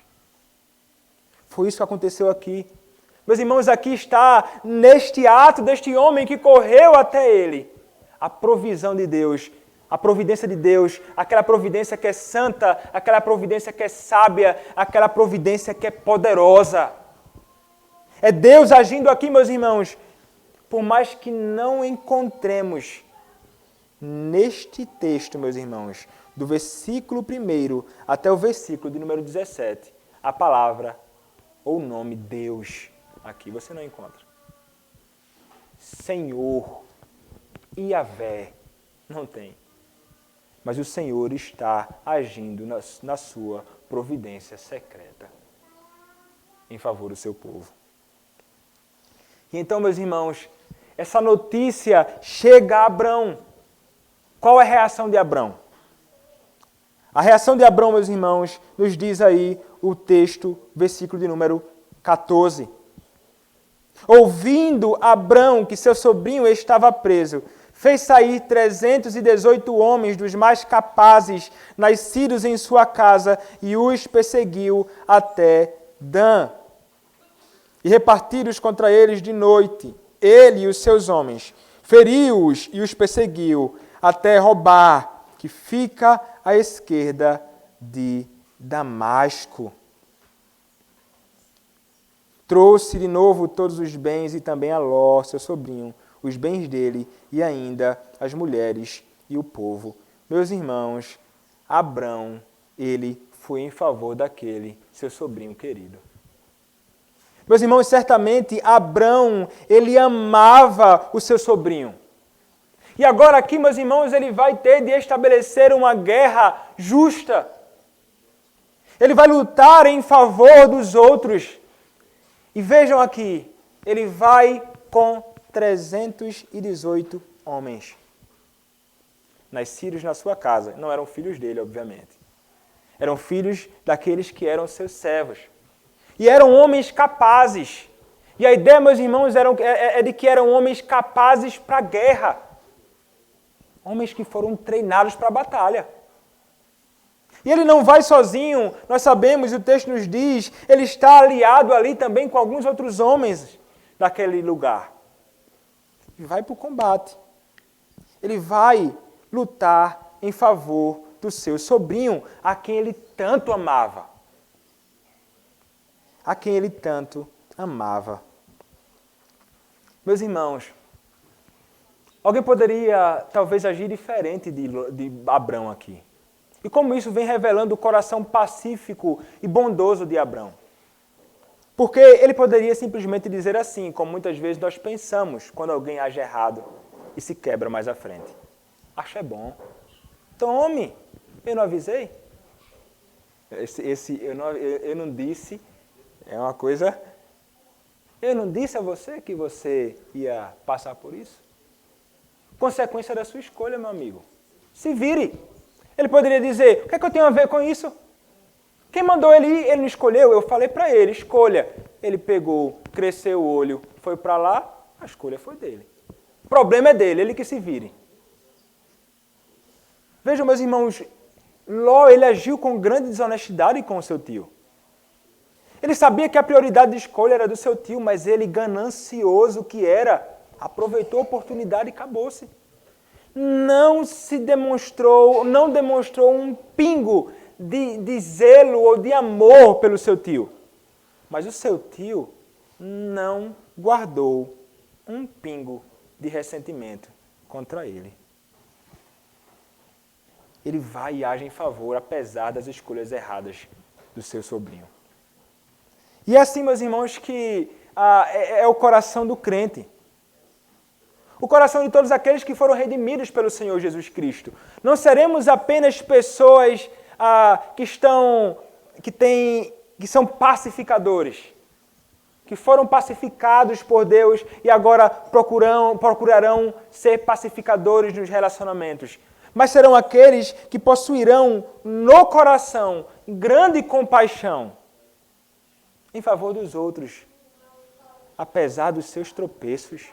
Foi isso que aconteceu aqui. Meus irmãos, aqui está, neste ato deste homem que correu até ele, a provisão de Deus, a providência de Deus, aquela providência que é santa, aquela providência que é sábia, aquela providência que é poderosa. É Deus agindo aqui, meus irmãos, por mais que não encontremos neste texto, meus irmãos, do versículo 1 até o versículo de número 17, a palavra ou o nome Deus. Aqui você não encontra. Senhor, Yahvé, não tem. Mas o Senhor está agindo na sua providência secreta em favor do seu povo. E então, meus irmãos, essa notícia chega a Abrão. Qual é a reação de Abrão? A reação de Abrão, meus irmãos, nos diz aí o texto, versículo de número 14. Ouvindo Abrão que seu sobrinho estava preso, fez sair 318 homens dos mais capazes, nascidos em sua casa, e os perseguiu até Dan. E repartidos contra eles de noite, ele e os seus homens, feriu-os e os perseguiu até Robá, que fica à esquerda de Damasco. Trouxe de novo todos os bens e também a Ló, seu sobrinho, os bens dele e ainda as mulheres e o povo. Meus irmãos, Abrão, ele foi em favor daquele seu sobrinho querido. Meus irmãos, certamente Abrão, ele amava o seu sobrinho. E agora aqui, meus irmãos, ele vai ter de estabelecer uma guerra justa. Ele vai lutar em favor dos outros. E vejam aqui, ele vai com 318 homens, nascidos na sua casa. Não eram filhos dele, obviamente. Eram filhos daqueles que eram seus servos. E eram homens capazes. E a ideia, meus irmãos, é de que eram homens capazes para a guerra. Homens que foram treinados para a batalha. E ele não vai sozinho, nós sabemos, e o texto nos diz, ele está aliado ali também com alguns outros homens daquele lugar. Ele vai para o combate. Ele vai lutar em favor do seu sobrinho, a quem ele tanto amava. A quem ele tanto amava. Meus irmãos, alguém poderia talvez agir diferente de Abrão aqui. E como isso vem revelando o coração pacífico e bondoso de Abrão. Porque ele poderia simplesmente dizer assim, como muitas vezes nós pensamos quando alguém age errado e se quebra mais à frente. Acho é bom. Tome, eu não avisei? Eu não disse, é uma coisa... Eu não disse a você que você ia passar por isso? Consequência da sua escolha, meu amigo. Se vire. Ele poderia dizer, o que é que eu tenho a ver com isso? Quem mandou ele ir? Ele não escolheu, eu falei para ele, escolha. Ele pegou, cresceu o olho, foi para lá, a escolha foi dele. O problema é dele, ele que se vire. Vejam, meus irmãos, Ló, ele agiu com grande desonestidade com o seu tio. Ele sabia que a prioridade de escolha era do seu tio, mas ele, ganancioso que era, aproveitou a oportunidade e acabou-se. Não demonstrou um pingo de zelo ou de amor pelo seu tio. Mas o seu tio não guardou um pingo de ressentimento contra ele. Ele vai e age em favor, apesar das escolhas erradas do seu sobrinho. E é assim, meus irmãos, que é o coração do crente. O coração de todos aqueles que foram redimidos pelo Senhor Jesus Cristo. Não seremos apenas pessoas que são pacificadores, que foram pacificados por Deus e agora procurarão ser pacificadores nos relacionamentos. Mas serão aqueles que possuirão no coração grande compaixão em favor dos outros, apesar dos seus tropeços.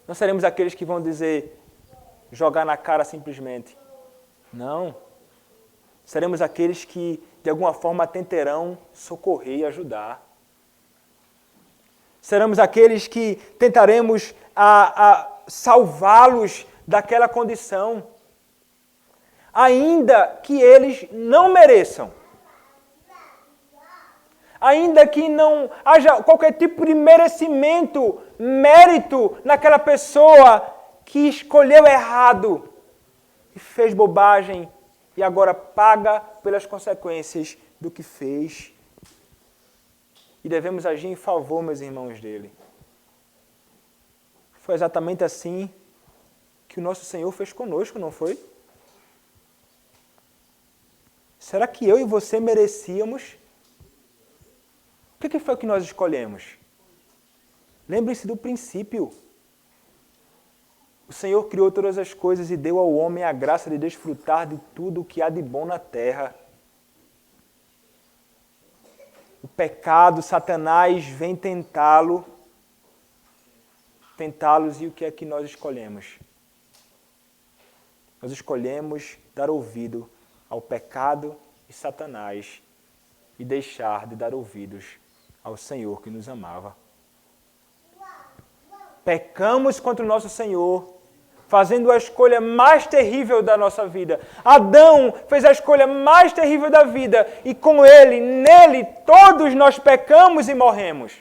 Não seremos aqueles que vão dizer, jogar na cara simplesmente. Não. Seremos aqueles que, de alguma forma, tentarão socorrer e ajudar. Seremos aqueles que tentaremos salvá-los daquela condição, ainda que eles não mereçam. Ainda que não haja qualquer tipo de mérito naquela pessoa que escolheu errado e fez bobagem e agora paga pelas consequências do que fez. E devemos agir em favor, meus irmãos, dele. Foi exatamente assim que o nosso Senhor fez conosco, não foi? Será que eu e você merecíamos? O que foi que nós escolhemos? Lembre-se do princípio. O Senhor criou todas as coisas e deu ao homem a graça de desfrutar de tudo o que há de bom na terra. O pecado, Satanás, vem tentá-los, e o que é que nós escolhemos? Nós escolhemos dar ouvido ao pecado e Satanás e deixar de dar ouvidos ao Senhor que nos amava. Pecamos contra o nosso Senhor, fazendo a escolha mais terrível da nossa vida. Adão fez a escolha mais terrível da vida e com ele, nele, todos nós pecamos e morremos.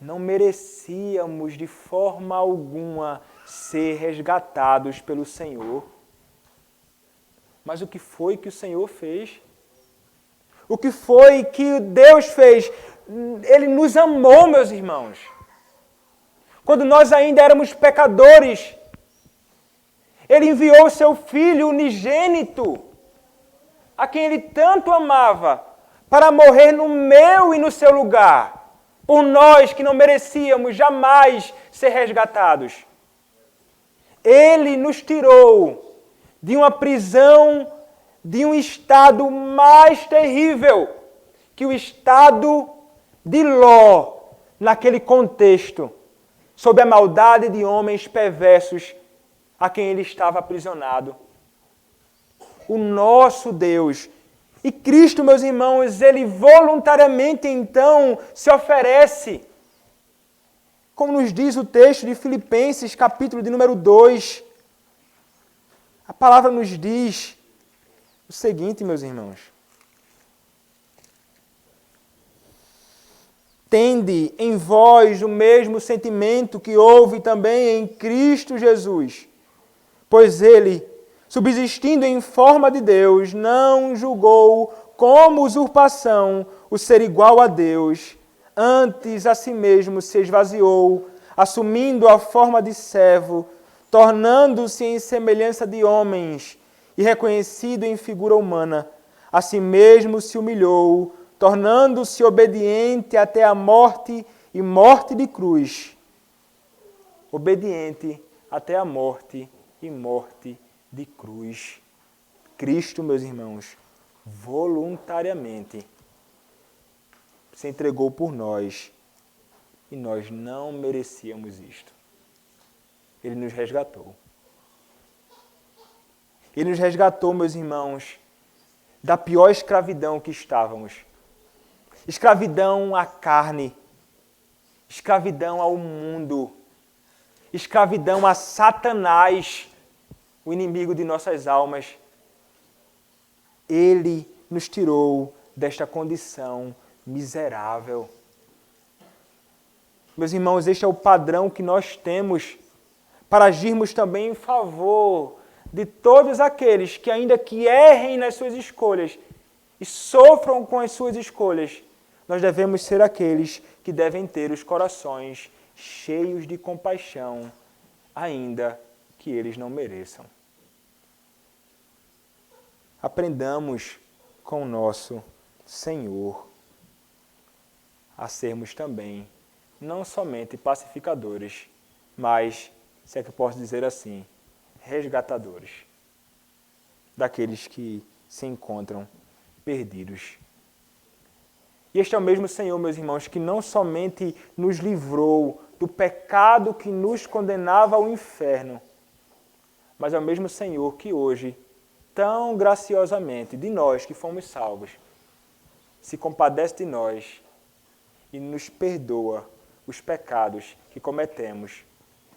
Não merecíamos de forma alguma ser resgatados pelo Senhor. Mas o que foi que o Senhor fez? O que foi que Deus fez? Ele nos amou, meus irmãos. Quando nós ainda éramos pecadores, Ele enviou o seu Filho unigênito, a quem Ele tanto amava, para morrer no meu e no seu lugar, por nós que não merecíamos jamais ser resgatados. Ele nos tirou de uma prisão, de um estado mais terrível que o estado de Ló, naquele contexto, sob a maldade de homens perversos a quem ele estava aprisionado. O nosso Deus e Cristo, meus irmãos, ele voluntariamente então se oferece, como nos diz o texto de Filipenses, capítulo de número 2. A palavra nos diz o seguinte, meus irmãos: tende em vós o mesmo sentimento que houve também em Cristo Jesus, pois ele, subsistindo em forma de Deus, não julgou como usurpação o ser igual a Deus, antes a si mesmo se esvaziou, assumindo a forma de servo, tornando-se em semelhança de homens e reconhecido em figura humana, a si mesmo se humilhou, tornando-se obediente até a morte e morte de cruz. Obediente até a morte e morte de cruz. Cristo, meus irmãos, voluntariamente se entregou por nós e nós não merecíamos isto. Ele nos resgatou. Ele nos resgatou, meus irmãos, da pior escravidão que estávamos. Escravidão à carne, escravidão ao mundo, escravidão a Satanás, o inimigo de nossas almas. Ele nos tirou desta condição miserável. Meus irmãos, este é o padrão que nós temos para agirmos também em favor de todos aqueles que, ainda que errem nas suas escolhas e sofram com as suas escolhas, nós devemos ser aqueles que devem ter os corações cheios de compaixão, ainda que eles não mereçam. Aprendamos com o nosso Senhor a sermos também, não somente pacificadores, mas, se é que eu posso dizer assim, resgatadores daqueles que se encontram perdidos. E este é o mesmo Senhor, meus irmãos, que não somente nos livrou do pecado que nos condenava ao inferno, mas é o mesmo Senhor que hoje, tão graciosamente, de nós que fomos salvos, se compadece de nós e nos perdoa os pecados que cometemos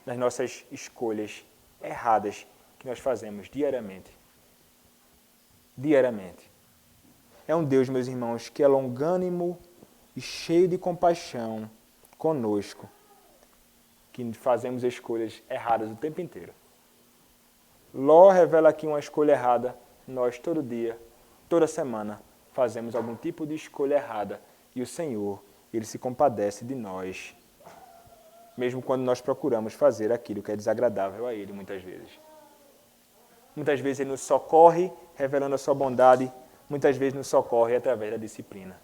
nas nossas escolhas erradas que nós fazemos diariamente. Diariamente. É um Deus, meus irmãos, que é longânimo e cheio de compaixão conosco, que fazemos escolhas erradas o tempo inteiro. Ló revela aqui uma escolha errada. Nós, todo dia, toda semana, fazemos algum tipo de escolha errada. E o Senhor, Ele se compadece de nós, mesmo quando nós procuramos fazer aquilo que é desagradável a Ele, muitas vezes. Muitas vezes Ele nos socorre, revelando a sua bondade. Muitas vezes nos socorre através da disciplina.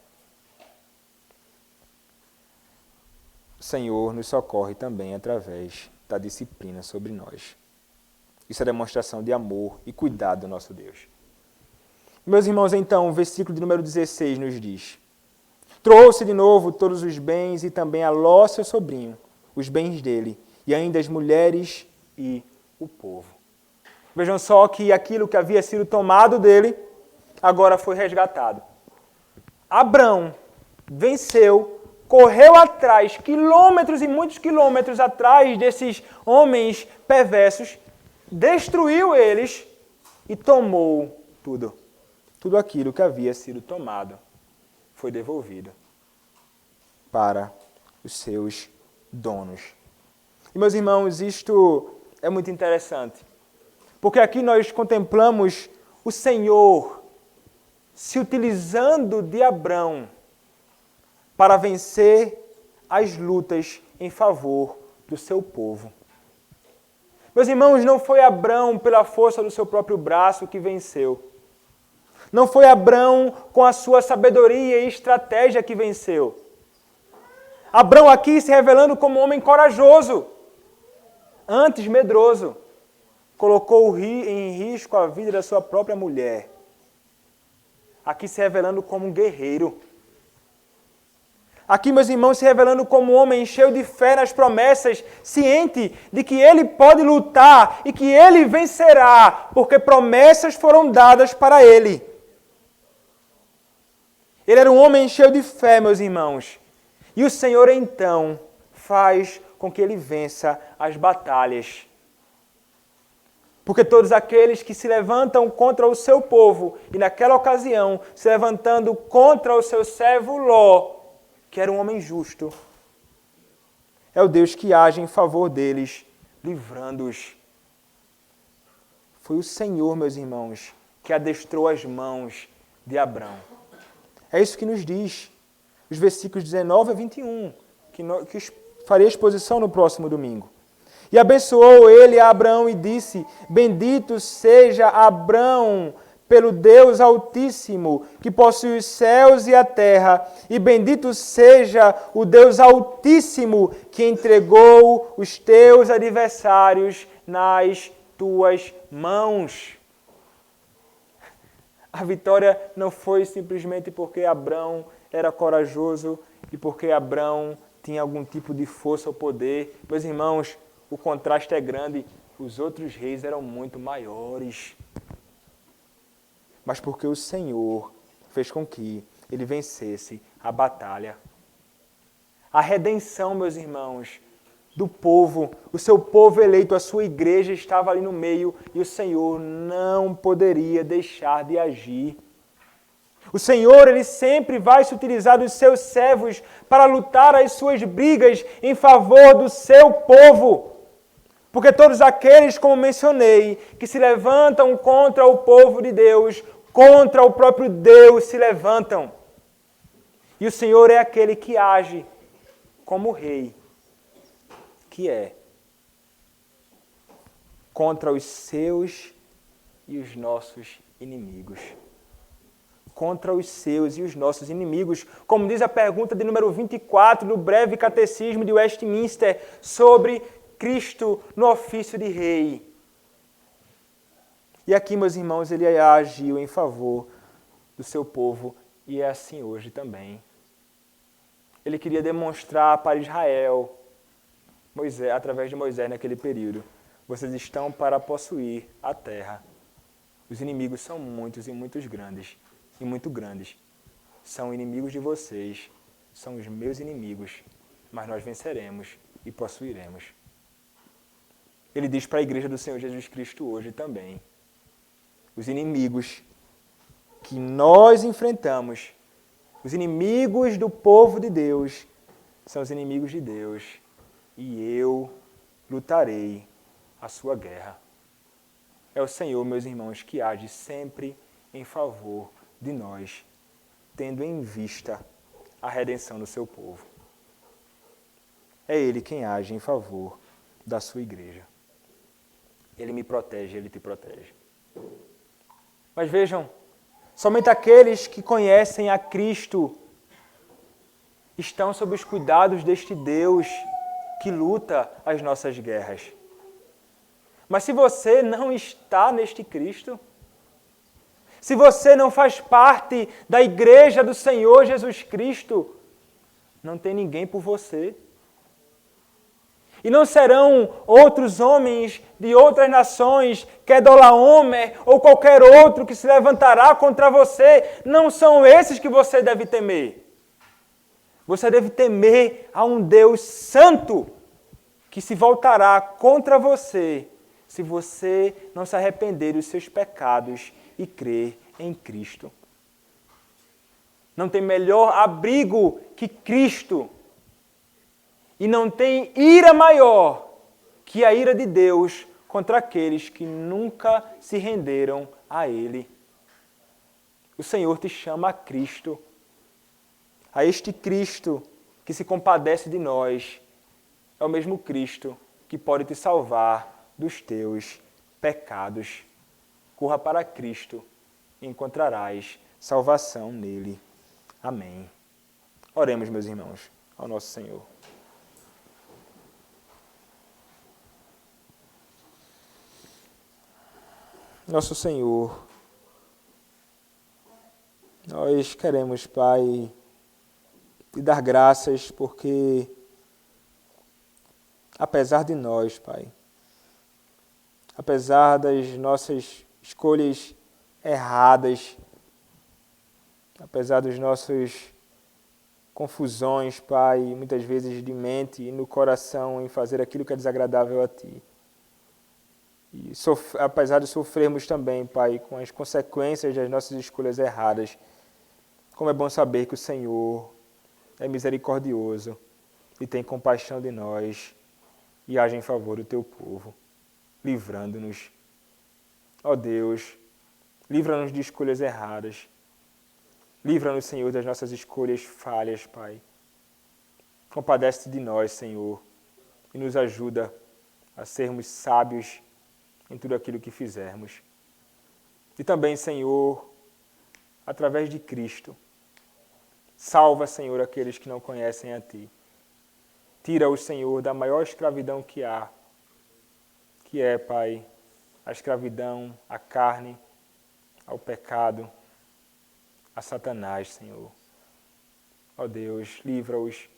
Senhor nos socorre também através da disciplina sobre nós. Isso é demonstração de amor e cuidado do nosso Deus. Meus irmãos, então, o versículo de número 16 nos diz: trouxe de novo todos os bens e também a Ló, seu sobrinho, os bens dele, e ainda as mulheres e o povo. Vejam só que aquilo que havia sido tomado dele, agora foi resgatado. Abrão venceu, correu atrás, quilômetros e muitos quilômetros atrás desses homens perversos, destruiu eles e tomou tudo. Tudo aquilo que havia sido tomado foi devolvido para os seus donos. E, meus irmãos, isto é muito interessante, porque aqui nós contemplamos o Senhor se utilizando de Abrão para vencer as lutas em favor do seu povo. Meus irmãos, não foi Abrão pela força do seu próprio braço que venceu. Não foi Abrão com a sua sabedoria e estratégia que venceu. Abrão aqui se revelando como um homem corajoso, antes medroso, colocou em risco a vida da sua própria mulher. Aqui se revelando como um guerreiro. Aqui, meus irmãos, se revelando como um homem cheio de fé nas promessas, ciente de que ele pode lutar e que ele vencerá, porque promessas foram dadas para ele. Ele era um homem cheio de fé, meus irmãos. E o Senhor, então, faz com que ele vença as batalhas. Porque todos aqueles que se levantam contra o seu povo, e naquela ocasião, se levantando contra o seu servo Ló, que era um homem justo, é o Deus que age em favor deles, livrando-os. Foi o Senhor, meus irmãos, que adestrou as mãos de Abrão. É isso que nos diz os versículos 19 a 21, que farei exposição no próximo domingo. E abençoou ele a Abrão e disse: bendito seja Abrão pelo Deus Altíssimo, que possui os céus e a terra, e bendito seja o Deus Altíssimo, que entregou os teus adversários nas tuas mãos. A vitória não foi simplesmente porque Abrão era corajoso e porque Abrão tinha algum tipo de força ou poder. Meus irmãos, o contraste é grande. Os outros reis eram muito maiores. Mas porque o Senhor fez com que ele vencesse a batalha. A redenção, meus irmãos, do povo, o seu povo eleito, a sua igreja estava ali no meio e o Senhor não poderia deixar de agir. O Senhor, ele sempre vai se utilizar dos seus servos para lutar as suas brigas em favor do seu povo. Porque todos aqueles, como mencionei, que se levantam contra o povo de Deus, contra o próprio Deus se levantam. E o Senhor é aquele que age como rei, que é contra os seus e os nossos inimigos. Contra os seus e os nossos inimigos. Como diz a pergunta de número 24 do breve catecismo de Westminster sobre Cristo no ofício de rei. E aqui, meus irmãos, ele agiu em favor do seu povo e é assim hoje também. Ele queria demonstrar para Israel, Moisés, através de Moisés naquele período, vocês estão para possuir a terra. Os inimigos são muitos e muito grandes. São inimigos de vocês, são os meus inimigos, mas nós venceremos e possuiremos. Ele diz para a igreja do Senhor Jesus Cristo hoje também. Os inimigos que nós enfrentamos, os inimigos do povo de Deus, são os inimigos de Deus. E eu lutarei a sua guerra. É o Senhor, meus irmãos, que age sempre em favor de nós, tendo em vista a redenção do seu povo. É Ele quem age em favor da sua igreja. Ele me protege, Ele te protege. Mas vejam, somente aqueles que conhecem a Cristo estão sob os cuidados deste Deus que luta as nossas guerras. Mas se você não está neste Cristo, se você não faz parte da igreja do Senhor Jesus Cristo, não tem ninguém por você. E não serão outros homens de outras nações, Kedorlaomer ou qualquer outro que se levantará contra você. Não são esses que você deve temer. Você deve temer a um Deus santo que se voltará contra você se você não se arrepender dos seus pecados e crer em Cristo. Não tem melhor abrigo que Cristo. E não tem ira maior que a ira de Deus contra aqueles que nunca se renderam a Ele. O Senhor te chama a Cristo, a este Cristo que se compadece de nós. É o mesmo Cristo que pode te salvar dos teus pecados. Corra para Cristo e encontrarás salvação nele. Amém. Oremos, meus irmãos, ao nosso Senhor. Nosso Senhor, nós queremos, Pai, te dar graças porque, apesar de nós, Pai, apesar das nossas escolhas erradas, apesar dos nossos confusões, Pai, muitas vezes de mente e no coração em fazer aquilo que é desagradável a Ti. E apesar de sofrermos também, Pai, com as consequências das nossas escolhas erradas, como é bom saber que o Senhor é misericordioso e tem compaixão de nós e age em favor do Teu povo, livrando-nos. Ó Deus, livra-nos de escolhas erradas. Livra-nos, Senhor, das nossas escolhas falhas, Pai. Compadece-te de nós, Senhor, e nos ajuda a sermos sábios em tudo aquilo que fizermos. E também, Senhor, através de Cristo, salva, Senhor, aqueles que não conhecem a Ti. Tira-os, Senhor, da maior escravidão que há, que é, Pai, a escravidão à carne, ao pecado, a Satanás, Senhor. Ó Deus, livra-os,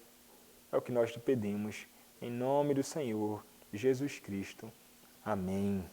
é o que nós te pedimos, em nome do Senhor Jesus Cristo. Amém.